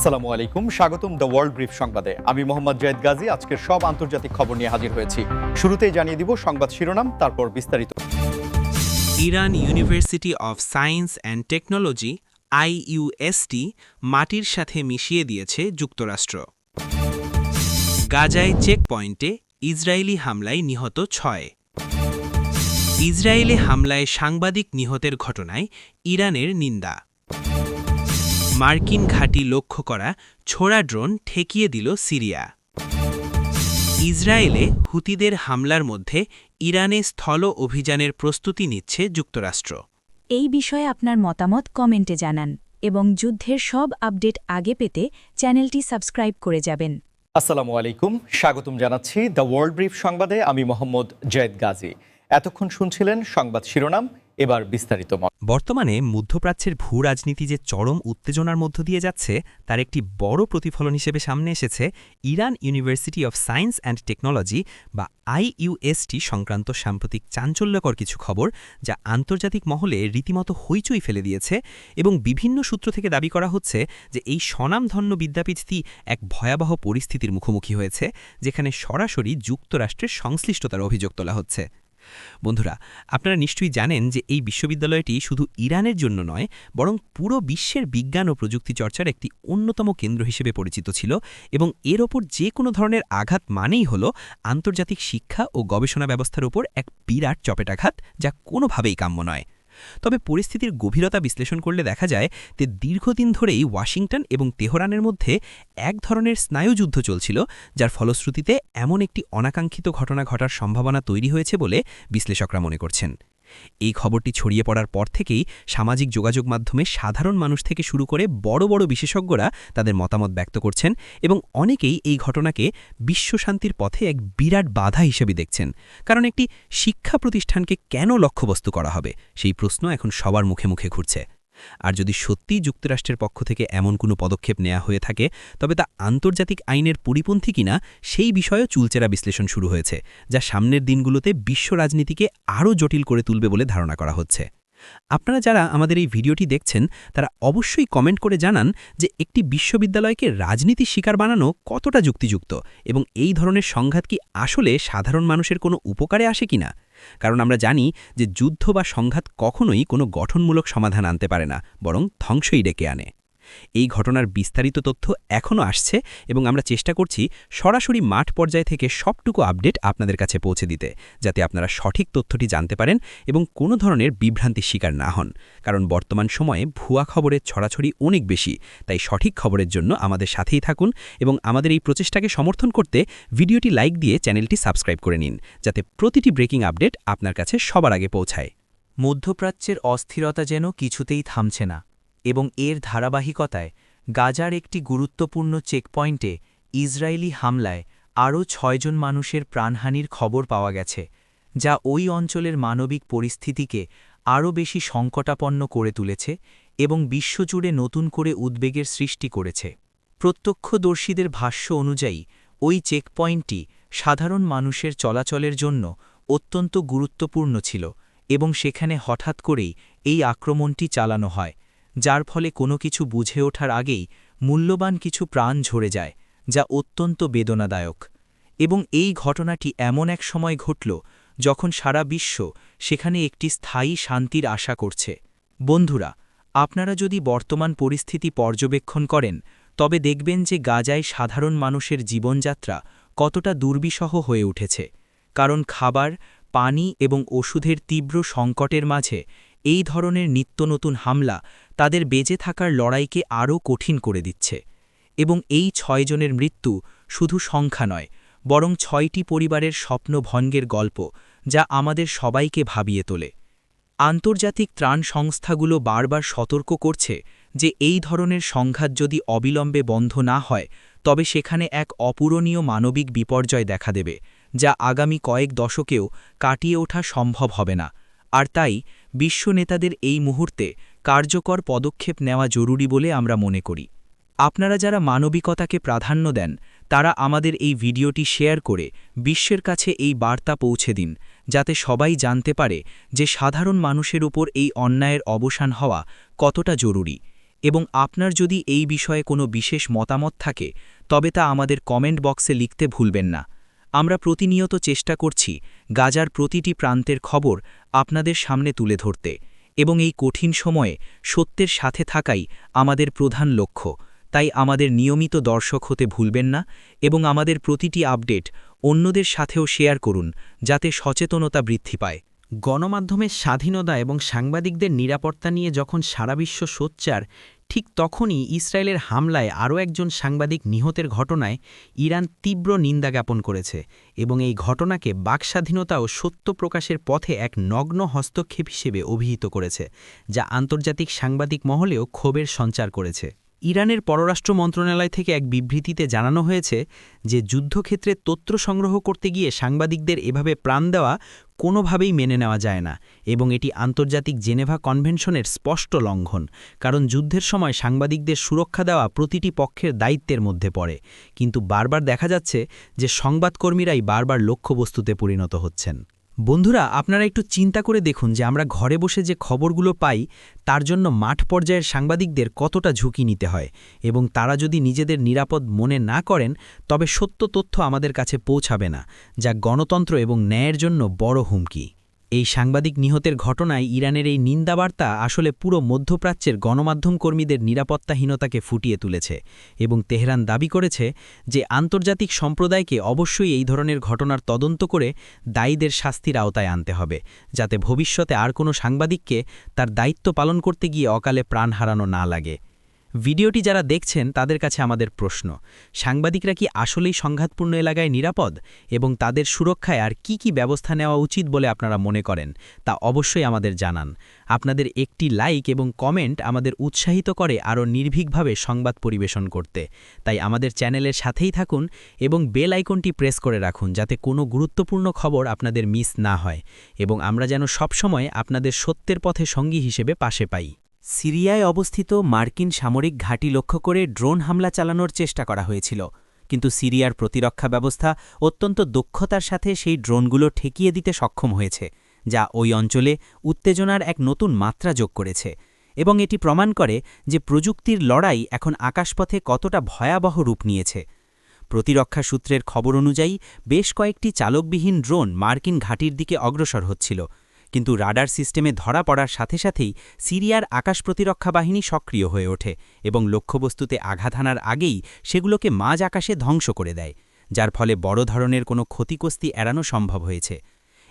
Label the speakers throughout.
Speaker 1: আসসালামু আলাইকুম, স্বাগতম দ্য ওয়ার্ল্ড ব্রিফ সংবাদে। আমি মোহাম্মদ জায়েদ গাজী আজকের সব আন্তর্জাতিক খবর নিয়ে হাজির হয়েছি। শুরুতেই জানিয়ে দিব সংবাদ শিরোনাম, তারপর বিস্তারিত।
Speaker 2: Iran university of science and technology IUST মাটির সাথে মিশিয়ে দিয়েছে যুক্তরাষ্ট্র। গাজায় চেকপয়েন্টে ইসরায়েলি হামলায় নিহত 6। ইসরায়েলে হামলায় সাংবাদিক নিহতের ঘটনায় ইরানের নিন্দা। মার্কিন ঘাঁটি লক্ষ্য করা ছোড়া ড্রোন ঠেকিয়ে দিল সিরিয়া। ইসরায়েলে হুতিদের হামলার মধ্যে ইরানে স্থল অভিযানের প্রস্তুতি নিচ্ছে যুক্তরাষ্ট্র।
Speaker 3: এই বিষয়ে আপনার মতামত কমেন্টে জানান এবং যুদ্ধের সব আপডেট আগে পেতে চ্যানেলটি সাবস্ক্রাইব করে যাবেন।
Speaker 1: আসসালামু আলাইকুম, স্বাগতম জানাচ্ছি দ্য ওয়ার্ল্ড ব্রিফ সংবাদে। আমি মোহাম্মদ জায়েদ গাজী। এতক্ষণ শুনছিলেন সংবাদ শিরোনাম, এবার বিস্তারিত।
Speaker 4: বর্তমানে মধ্যপ্রাচ্যের ভূ রাজনীতি যে চরম উত্তেজনার মধ্য দিয়ে যাচ্ছে তার একটি বড় প্রতিফলন হিসেবে সামনে এসেছে Iran university of science and technology বা IUST সংক্রান্ত সাম্প্রতিক চাঞ্চল্যকর কিছু খবর, যা আন্তর্জাতিক মহলে রীতিমতো হইচই ফেলে দিয়েছে। এবং বিভিন্ন সূত্র থেকে দাবি করা হচ্ছে যে এই স্বনামধন্য বিদ্যাপীঠটি এক ভয়াবহ পরিস্থিতির মুখোমুখি হয়েছে, যেখানে সরাসরি যুক্তরাষ্ট্রের সংশ্লিষ্টতার অভিযোগ তোলা হচ্ছে। বন্ধুরা, আপনারা নিশ্চয়ই জানেন যে এই বিশ্ববিদ্যালয়টি শুধু ইরানের জন্য নয়, বরং পুরো বিশ্বের বিজ্ঞান ও প্রযুক্তি চর্চার একটি অন্যতম কেন্দ্র হিসেবে পরিচিত ছিল, এবং এর ওপর যে কোনো ধরনের আঘাত মানেই হল আন্তর্জাতিক শিক্ষা ও গবেষণা ব্যবস্থার উপর এক বিরাট চপেটাঘাত, যা কোনোভাবেই কাম্য নয়। তবে পরিস্থিতির গভীরতা বিশ্লেষণ করলে দেখা যায় যে দীর্ঘদিন ধরেই ওয়াশিংটন এবং তেহরানের মধ্যে এক ধরনের স্নায়ুযুদ্ধ চলছিল, যার ফলশ্রুতিতে এমন একটি অনাকাঙ্ক্ষিত ঘটনা ঘটার সম্ভাবনা তৈরি হয়েছে বলে বিশ্লেষকরা মনে করছেন। এই খবরটি ছড়িয়ে পড়ার পর থেকেই সামাজিক যোগাযোগ মাধ্যমে সাধারণ মানুষ থেকে শুরু করে বড় বড় বিশেষজ্ঞরা তাদের মতামত ব্যক্ত করছেন, এবং অনেকেই এই ঘটনাকে বিশ্বশান্তির পথে এক বিরাট বাধা হিসেবে দেখছেন। কারণ একটি শিক্ষা প্রতিষ্ঠানকে কেন লক্ষ্যবস্তু করা হবে, সেই প্রশ্ন এখন সবার মুখে মুখে ঘুরছে। আর যদি সত্যিই যুক্তরাষ্ট্রের পক্ষ থেকে এমন কোনো পদক্ষেপ নেওয়া হয়ে থাকে, তবে তা আন্তর্জাতিক আইনের পরিপন্থী কিনা সেই বিষয়েও চুলচেরা বিশ্লেষণ শুরু হয়েছে, যা সামনের দিনগুলোতে বিশ্ব রাজনীতিকে আরও জটিল করে তুলবে বলে ধারণা করা হচ্ছে। আপনারা যারা আমাদের এই ভিডিওটি দেখছেন, তারা অবশ্যই কমেন্ট করে জানান যে একটি বিশ্ববিদ্যালয়কে রাজনীতির শিকার বানানো কতটা যুক্তিযুক্ত, এবং এই ধরনের সংঘাত কি আসলে সাধারণ মানুষের কোনো উপকারে আসে কিনা। কারণ আমরা জানি যে যুদ্ধ বা সংঘাত কখনোই কোনো গঠনমূলক সমাধান আনতে পারে না, বরং ধ্বংসই ডেকে আনে। এই ঘটনার বিস্তারিত তথ্য এখনও আসছে, এবং আমরা চেষ্টা করছি সরাসরি মাঠ পর্যায় থেকে সবটুকু আপডেট আপনাদের কাছে পৌঁছে দিতে, যাতে আপনারা সঠিক তথ্যটি জানতে পারেন এবং কোনো ধরনের বিভ্রান্তির শিকার না হন। কারণ বর্তমান সময়ে ভুয়া খবরের ছড়াছড়ি অনেক বেশি, তাই সঠিক খবরের জন্য আমাদের সাথেই থাকুন, এবং আমাদের এই প্রচেষ্টাকে সমর্থন করতে ভিডিওটি লাইক দিয়ে চ্যানেলটি সাবস্ক্রাইব করে নিন, যাতে প্রতিটি ব্রেকিং আপডেট আপনার কাছে সবার আগে পৌঁছায়।
Speaker 5: মধ্যপ্রাচ্যের অস্থিরতা যেন কিছুতেই থামছে না, এবং এর ধারাবাহিকতায় গাজার একটি গুরুত্বপূর্ণ চেকপয়েন্টে ইসরায়েলি হামলায় আরও 6 জন মানুষের প্রাণহানির খবর পাওয়া গেছে, যা ওই অঞ্চলের মানবিক পরিস্থিতিকে আরও বেশি সংকটাপন্ন করে তুলেছে এবং বিশ্বজুড়ে নতুন করে উদ্বেগের সৃষ্টি করেছে। প্রত্যক্ষদর্শীদের ভাষ্য অনুযায়ী ওই চেকপয়েন্টটি সাধারণ মানুষের চলাচলের জন্য অত্যন্ত গুরুত্বপূর্ণ ছিল, এবং সেখানে হঠাৎ করেই এই আক্রমণটি চালানো হয়, যার ফলে কোনো কিছু বুঝে ওঠার আগেই মূল্যবান কিছু প্রাণ ঝরে যায়, যা অত্যন্ত বেদনাদায়ক। এবং এই ঘটনাটি এমন এক সময় ঘটল যখন সারা বিশ্ব সেখানে একটি স্থায়ী শান্তির আশা করছে। বন্ধুরা, আপনারা যদি বর্তমান পরিস্থিতি পর্যবেক্ষণ করেন, তবে দেখবেন যে গাজায় সাধারণ মানুষের জীবনযাত্রা কতটা দুর্বিষহ হয়ে উঠেছে। কারণ খাবার, পানি এবং ওষুধের তীব্র সংকটের মাঝে এই ধরনের নিত্যনতুন হামলা তাদের বেঁচে থাকার লড়াইকে আরও কঠিন করে দিচ্ছে। এবং এই 6 জনের মৃত্যু শুধু সংখ্যা নয়, বরং 6টি পরিবারের স্বপ্নভঙ্গের গল্প, যা আমাদের সবাইকে ভাবিয়ে তোলে। আন্তর্জাতিক ত্রাণ সংস্থাগুলো বারবার সতর্ক করছে যে এই ধরনের সংঘাত যদি অবিলম্বে বন্ধ না হয়, তবে সেখানে এক অপূরণীয় মানবিক বিপর্যয় দেখা দেবে, যা আগামী কয়েক দশকেও কাটিয়ে ওঠা সম্ভব হবে না। আর তাই বিশ্ব নেতাদের এই মুহূর্তে কার্যকর পদক্ষেপ নেওয়া জরুরি বলে আমরা মনে করি। আপনারা যারা মানবিকতাকে প্রাধান্য দেন, তারা আমাদের এই ভিডিওটি শেয়ার করে বিশ্বের কাছে এই বার্তা পৌঁছে দিন, যাতে সবাই জানতে পারে যে সাধারণ মানুষের উপর এই অন্যায়ের অবসান হওয়া কতটা জরুরি। এবং আপনার যদি এই বিষয়ে কোনো বিশেষ মতামত থাকে তবে তা আমাদের কমেন্ট বক্সে লিখতে ভুলবেন না। আমরা প্রতিনিয়ত চেষ্টা করছি গাজার প্রতিটি প্রান্তের খবর আপনাদের সামনে তুলে ধরতে, এবং এই কঠিন সময়ে সত্যের সাথে থাকাই আমাদের প্রধান লক্ষ্য। তাই আমাদের নিয়মিত দর্শক হতে ভুলবেন না এবং আমাদের প্রতিটি আপডেট অন্যদের সাথেও শেয়ার করুন যাতে সচেতনতা বৃদ্ধি পায়।
Speaker 4: গণমাধ্যমের স্বাধীনতা এবং সাংবাদিকদের নিরাপত্তা নিয়ে যখন সারা বিশ্ব সোচ্চার, ঠিক তখনই ইসরায়েলের হামলায় আরও একজন সাংবাদিক নিহতের ঘটনায় ইরান তীব্র নিন্দা জ্ঞাপন করেছে এবং এই ঘটনাকে বাকস্বাধীনতা ও সত্য প্রকাশের পথে এক নগ্ন হস্তক্ষেপ হিসেবে অভিহিত করেছে, যা আন্তর্জাতিক সাংবাদিক মহলেও ক্ষোভের সঞ্চার করেছে। ইরানের পররাষ্ট্র মন্ত্রণালয় থেকে এক বিবৃতিতে জানানো হয়েছে যে যুদ্ধক্ষেত্রে তথ্য সংগ্রহ করতে গিয়ে সাংবাদিকদের এভাবে প্রাণ দেওয়া কোনোভাবেই মেনে নেওয়া যায় না এবং এটি আন্তর্জাতিক জেনেভা কনভেনশনের স্পষ্ট লঙ্ঘন, কারণ যুদ্ধের সময় সাংবাদিকদের সুরক্ষা দেওয়া প্রতিটি পক্ষের দায়িত্বের মধ্যে পড়ে। কিন্তু বারবার দেখা যাচ্ছে যে সংবাদকর্মীরাই বারবার লক্ষ্যবস্তুতে পরিণত হচ্ছেন। বন্ধুরা, আপনারা একটু চিন্তা করে দেখুন যে আমরা ঘরে বসে যে খবরগুলো পাই তার জন্য মাঠ পর্যায়ের সাংবাদিকদের কতটা ঝুঁকি নিতে হয়, এবং তারা যদি নিজেদের নিরাপদ মনে না করেন তবে সত্য তথ্য আমাদের কাছে পৌঁছাবে না, যা গণতন্ত্র এবং ন্যায়ের জন্য বড় হুমকি। এই সাংবাদিক নিহতের ঘটনায় ইরানের এই নিন্দাবার্তা আসলে পুরো মধ্যপ্রাচ্যের গণমাধ্যম কর্মীদের নিরাপত্তাহীনতাকে ফুটিয়ে তুলেছে এবং তেহরান দাবি করেছে যে আন্তর্জাতিক সম্প্রদায়কে অবশ্যই এই ধরনের ঘটনার তদন্ত করে দায়ীদের শাস্তির আওতায় আনতে হবে, যাতে ভবিষ্যতে আর কোনো সাংবাদিককে তার দায়িত্ব পালন করতে গিয়ে অকালে প্রাণ হারানো না লাগে। ভিডিওটি যারা দেখছেন তাদের কাছে আমাদের প্রশ্ন, সাংবাদিকরা কি আসলেই সংঘাতপূর্ণ এলাকায় নিরাপদ, এবং তাদের সুরক্ষায় আর কি ব্যবস্থা নেওয়া উচিত বলে আপনারা মনে করেন তা অবশ্যই আমাদের জানান। আপনাদের একটি লাইক এবং কমেন্ট আমাদের উৎসাহিত করে আরও নির্ভীকভাবে সংবাদ পরিবেশন করতে। তাই আমাদের চ্যানেলের সাথেই থাকুন এবং বেল আইকনটি প্রেস করে রাখুন যাতে কোনো গুরুত্বপূর্ণ খবর আপনাদের মিস না হয়, এবং আমরা যেন সবসময় আপনাদের সত্যের পথে সঙ্গী হিসেবে পাশে পাই।
Speaker 5: সিরিয়ায় অবস্থিত মার্কিন সামরিক ঘাঁটি লক্ষ্য করে ড্রোন হামলা চালানোর চেষ্টা করা হয়েছিল, কিন্তু সিরিয়ার প্রতিরক্ষা ব্যবস্থা অত্যন্ত দক্ষতার সাথে সেই ড্রোনগুলো ঠেকিয়ে দিতে সক্ষম হয়েছে, যা ওই অঞ্চলে উত্তেজনার এক নতুন মাত্রা যোগ করেছে, এবং এটি প্রমাণ করে যে প্রযুক্তির লড়াই এখন আকাশপথে কতটা ভয়াবহ রূপ নিয়েছে। প্রতিরক্ষা সূত্রের খবর অনুযায়ী বেশ কয়েকটি চালকবিহীন ড্রোন মার্কিন ঘাঁটির দিকে অগ্রসর হচ্ছিল, কিন্তু রাডার সিস্টেমে ধরা পড়ার সাথে সাথেই সিরিয়ার আকাশ প্রতিরক্ষা বাহিনী সক্রিয় হয়ে ওঠে এবং লক্ষ্যবস্তুতে আঘাত হানার আগেই সেগুলোকে মাঝ আকাশে ধ্বংস করে দেয়, যার ফলে বড় ধরনের কোনো ক্ষতিগ্রস্তি এড়ানো সম্ভব হয়েছে।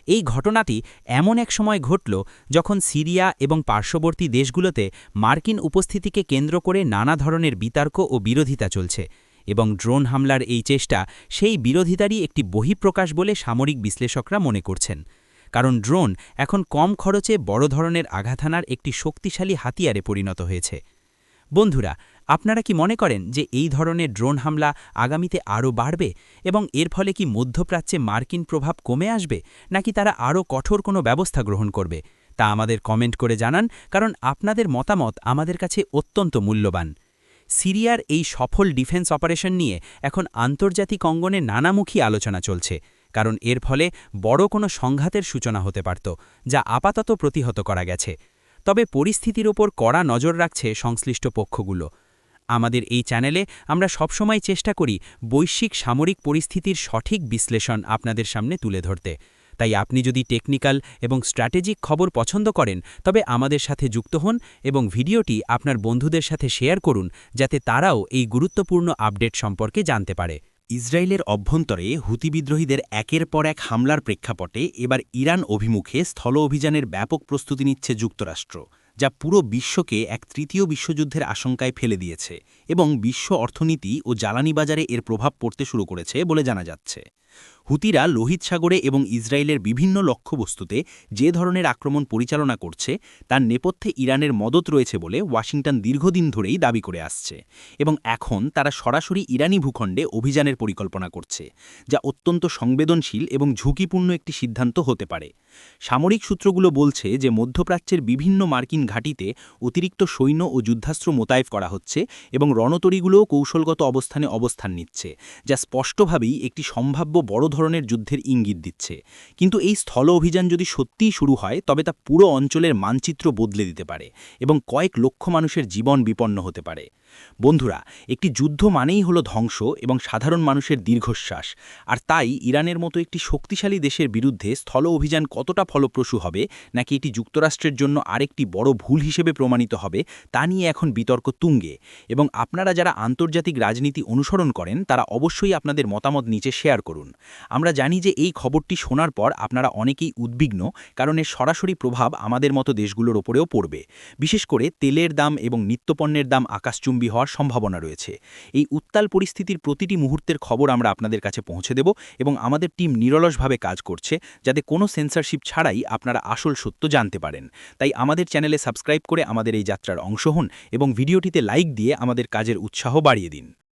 Speaker 5: এই ঘটনাটি এমন এক সময় ঘটল যখন সিরিয়া এবং পার্শ্ববর্তী দেশগুলোতে মার্কিন উপস্থিতিকে কেন্দ্র করে নানা ধরনের বিতর্ক ও বিরোধিতা চলছে, এবং ড্রোন হামলার এই চেষ্টা সেই বিরোধিতারই একটি বহিঃপ্রকাশ বলে সামরিক বিশ্লেষকরা মনে করছেন, কারণ ড্রোন এখন কম খরচে বড় ধরনের আঘাত হানার একটি শক্তিশালী হাতিয়ারে পরিণত হয়েছে। বন্ধুরা, আপনারা কি মনে করেন যে এই ধরনের ড্রোন হামলা আগামীতে আরও বাড়বে, এবং এর ফলে কি মধ্যপ্রাচ্যে মার্কিন প্রভাব কমে আসবে, নাকি তারা আরও কঠোর কোনো ব্যবস্থা গ্রহণ করবে? তা আমাদের কমেন্ট করে জানান, কারণ আপনাদের মতামত আমাদের কাছে অত্যন্ত মূল্যবান। সিরিয়ার এই সফল ডিফেন্স অপারেশন নিয়ে এখন আন্তর্জাতিক অঙ্গনে নানামুখী আলোচনা চলছে, কারণ এর ফলে বড় কোনো সংঘাতের সূচনা হতে পারত, যা আপাতত প্রতিহত করা গেছে। তবে পরিস্থিতির ওপর কড়া নজর রাখছে সংশ্লিষ্ট পক্ষগুলো। আমাদের এই চ্যানেলে আমরা সবসময় চেষ্টা করি বৈশ্বিক সামরিক পরিস্থিতির সঠিক বিশ্লেষণ আপনাদের সামনে তুলে ধরতে। তাই আপনি যদি টেকনিক্যাল এবং স্ট্র্যাটেজিক খবর পছন্দ করেন তবে আমাদের সাথে যুক্ত হন এবং ভিডিওটি আপনার বন্ধুদের সাথে শেয়ার করুন, যাতে তারাও এই গুরুত্বপূর্ণ আপডেট সম্পর্কে জানতে পারে।
Speaker 6: ইসরায়েলের অভ্যন্তরে হুতি বিদ্রোহীদের একের পর এক হামলার প্রেক্ষাপটে এবার ইরান অভিমুখে স্থল অভিযানের ব্যাপক প্রস্তুতি নিচ্ছে যুক্তরাষ্ট্র, যা পুরো বিশ্বকে এক তৃতীয় বিশ্বযুদ্ধের আশঙ্কায় ফেলে দিয়েছে এবং বিশ্ব অর্থনীতি ও জ্বালানি বাজারে এর প্রভাব পড়তে শুরু করেছে বলে জানা যাচ্ছে। হুতিরা লোহিত সাগরে এবং ইসরায়েলের বিভিন্ন লক্ষ্যবস্তুতে যে ধরনের আক্রমণ পরিচালনা করছে তার নেপথ্যে ইরানের মদত রয়েছে বলে ওয়াশিংটন দীর্ঘদিন ধরেই দাবি করে আসছে, এবং এখন তারা সরাসরি ইরানি ভূখণ্ডে অভিযানের পরিকল্পনা করছে, যা অত্যন্ত সংবেদনশীল এবং ঝুঁকিপূর্ণ একটি সিদ্ধান্ত হতে পারে। সামরিক সূত্রগুলো বলছে যে মধ্যপ্রাচ্যের বিভিন্ন মার্কিন ঘাঁটিতে অতিরিক্ত সৈন্য ও যুদ্ধাস্ত্র মোতায়েন করা হচ্ছে এবং রণতরীগুলোও কৌশলগত অবস্থানে অবস্থান নিচ্ছে, যা স্পষ্টভাবেই একটি সম্ভাব্য বড় ধরনের ধরনের যুদ্ধের ইঙ্গিত দিচ্ছে। কিন্তু এই স্থল অভিযান যদি সত্যিই শুরু হয় তবে তা পুরো অঞ্চলের মানচিত্র বদলে দিতে পারে এবং কয়েক লক্ষ মানুষের জীবন বিপন্ন হতে পারে। বন্ধুরা, একটি যুদ্ধ মানেই হলো ধ্বংস এবং সাধারণ মানুষের দীর্ঘশ্বাস। আর তাই ইরানের মতো একটি শক্তিশালী দেশের বিরুদ্ধে স্থল অভিযান কতটা ফলপ্রসূ হবে নাকি এটি যুক্তরাষ্ট্রের জন্য আরেকটি বড় ভুল হিসেবে প্রমাণিত হবে তা নিয়ে এখন বিতর্ক তুঙ্গে। এবং আপনারা যারা আন্তর্জাতিক রাজনীতি অনুসরণ করেন তারা অবশ্যই আপনাদের মতামত নিচে শেয়ার করুন। আমরা জানি যে এই খবরটি শোনার পর আপনারা অনেকেই উদ্বিগ্ন, কারণ এর সরাসরি প্রভাব আমাদের মতো দেশগুলোর ওপরেও পড়বে। বিশেষ করে তেলের দাম এবং নিত্যপণ্যের দাম আকাশচুম্বী হওয়ার সম্ভাবনা রয়েছে। এই উত্তাল পরিস্থিতির প্রতিটি মুহূর্তের খবর আমরা আপনাদের কাছে পৌঁছে দেব এবং আমাদের টিম নিরলসভাবে কাজ করছে যাতে কোনো সেন্সরশিপ ছাড়াই আপনারা আসল সত্য জানতে পারেন। তাই আমাদের চ্যানেলে সাবস্ক্রাইব করে আমাদের এই যাত্রার অংশ হন এবং ভিডিওটিতে লাইক দিয়ে আমাদের কাজের উৎসাহ বাড়িয়ে দিন।